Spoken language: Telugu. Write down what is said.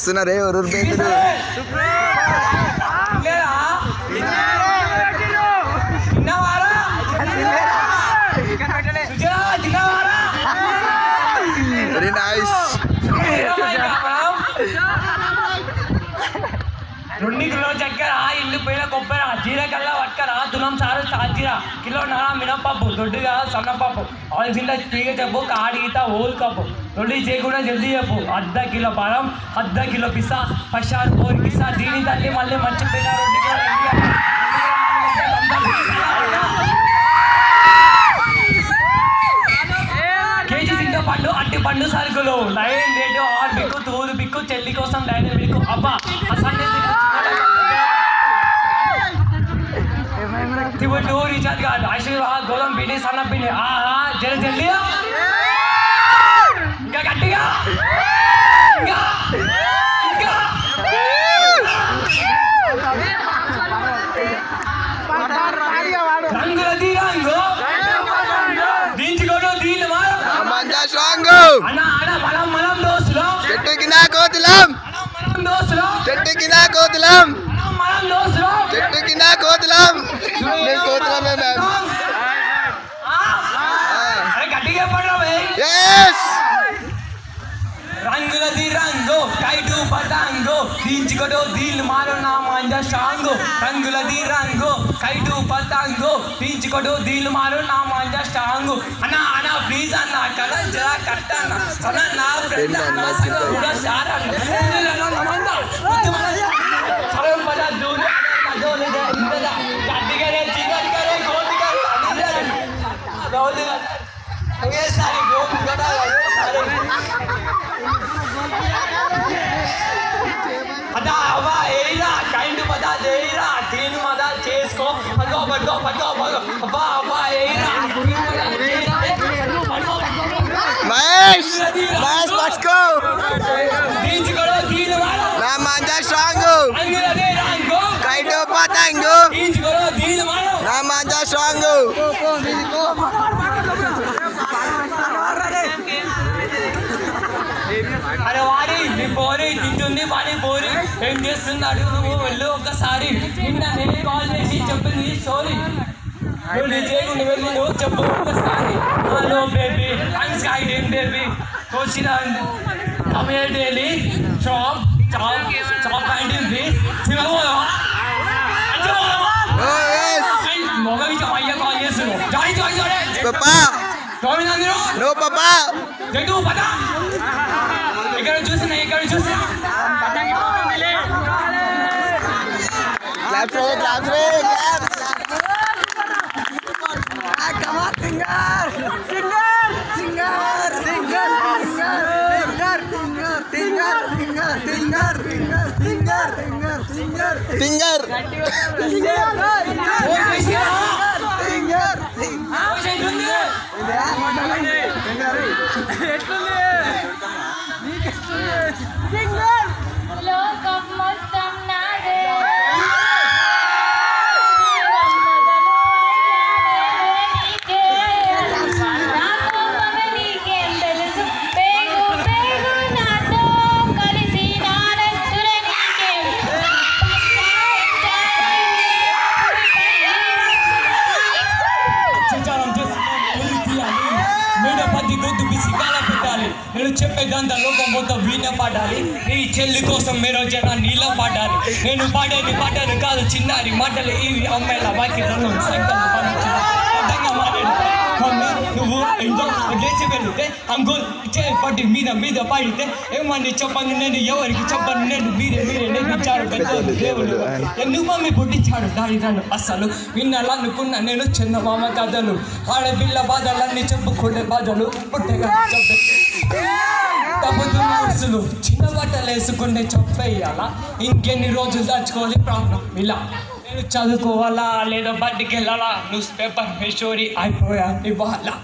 వస్తున్నారే ఎవరు బేతులు వెరీ నైస్ 2 కిలో చక్కెర ఇల్లు పోయిన కొబ్బరి జీలకల్ల పట్టుకరా తులం సారు సాల్చీర కిలోన్నర మినపప్పు దొడ్డుగా సన్నపప్పు ఆయిల్ ఫ్రీగా చెప్పు కాడిగిత ఓల్ కప్పు రొల్లి చేయకుండా జల్దీ చెప్పు అర్ధ కిలో బలం అర్ధ కిలో పిస్సా పషారు కోరి పిస్సా దీని తల్లి మళ్ళీ మర్చిపోయిన 2 కేజీ సింగ పండు అట్టి పండు సరుకులు లైన్ రేటు 6 బిక్కు తూరు బిక్కు చెల్లి కోసం లైన్ బిక్కు అబ్బా రీఛార్జ్ కాదు ఆశీర్వాద్ గోధుమ పిండి సన్న పిండి జర జల్దీ ఇంకా గట్టిగా రంగులది రంగు దించుకోడు దీన్ని అన్న ఆడ బలం మనం దోస్తులు చెట్టుకి నా కోతులం దోస్తులు చెట్టుకి నా కోతులం మనం దోస్తులు చెట్టుకి నా కోతులం నేను కోతులమే మ్యామ్ గట్టిగా పడరా రంగులది రంగు కైటు పతంగు దించుకోడు దీన్ని మారు నా మంజ స్ట్రాంగు రంగులది రంగు కైటు పతంగు దించుకోడు దీన్ని మారు నా మంజ స్ట్రాంగు అన్న అన్న ప్లీజ్ అన్న కదా జరా కట్ట అన్న నా ఫ్రెండ్ అన్న కూడా సార్ గట్టిగానే చిన్నగానే సారి అదా అవ్వా ఏరా కైండ్ మదా ఏరా తీన్ మదా చేసుకో పట్టుకో పట్టుకో పట్టుకో అబ్బా అవ్వా ఏరా మహేష్ మహేష్ పట్టుకో దించుకోడు దీని మారు నా మంజ స్ట్రాంగ్ రంగులది రంగు కైటు పతంగు దించుకోడు దీని మారు నా మంజ స్ట్రాంగ్ అరే వాడి నీ పోరి తింటుంది వాడి పోరి ఏం చేస్తున్నాడు నువ్వు వెళ్ళు ఒక్కసారి నిన్న నేనే కాల్ చేసి చెప్పింది స్టోరీ నువ్వు చేయకుండా వెళ్ళి నువ్వు చెప్పు ఒక్కసారి హలో బేబీ ఐమ్ స్కైడింగ్ బేబీ వచ్చిన కమియర్ డైలీ షాప్ షాప్ షాప్ ఐడింగ్ ప్లీజ్ మొగ విషయం అయ్యా కాల్ చేస్తున్నావు జాయి జాయి జాయి పాపా గోవిందందరూ నో పాపా జట్టు పద ఇక్కడ చూసినా clap ray clap ray come on singer singer singer singer singer singer singer singer singer singer లోకం మొత్తం నాదే నాకు మగ నీకేం తెలుసు పేగు పేగు నాతో కలిసి నానత్తుల నీకేం నేను చెప్పేదంతా లోకం మొత్తం వీణ పాడాలి నీ చెల్లి కోసం మీరు జన నీళ్ళ పాడాలి నేను పాడేది పాటలు కాదు చిన్నారి మాటలు ఇవి అమ్మాయిల వాక్యాలను సంకల్ప నువ్వు లేచి వెళ్తే అంగుల్ పట్టి మీద పడితే ఏమని చెప్పను నేను ఎవరికి చెప్పను నేను మీరే నేర్పించాడు దేవుడు ఎందుకు మమ్మీ పుట్టించాడు దాని నన్ను అస్సలు వినాలనుకున్న నేను చందమామ కథలు ఆడపిల్ల బాధలన్నీ చెప్పుకునే బాధలు పుట్టగా తప్పుతులు చిన్న బట్టలు వేసుకుంటే చెప్పేయాలా ఇంకెన్ని రోజులు దాచుకోవాలి ప్రాబ్లం ఇలా నేను చదువుకోవాలా లేదా బయటికి వెళ్ళాలా న్యూస్ పేపర్ స్టోరీ అయిపోయా ఇవ్వాలా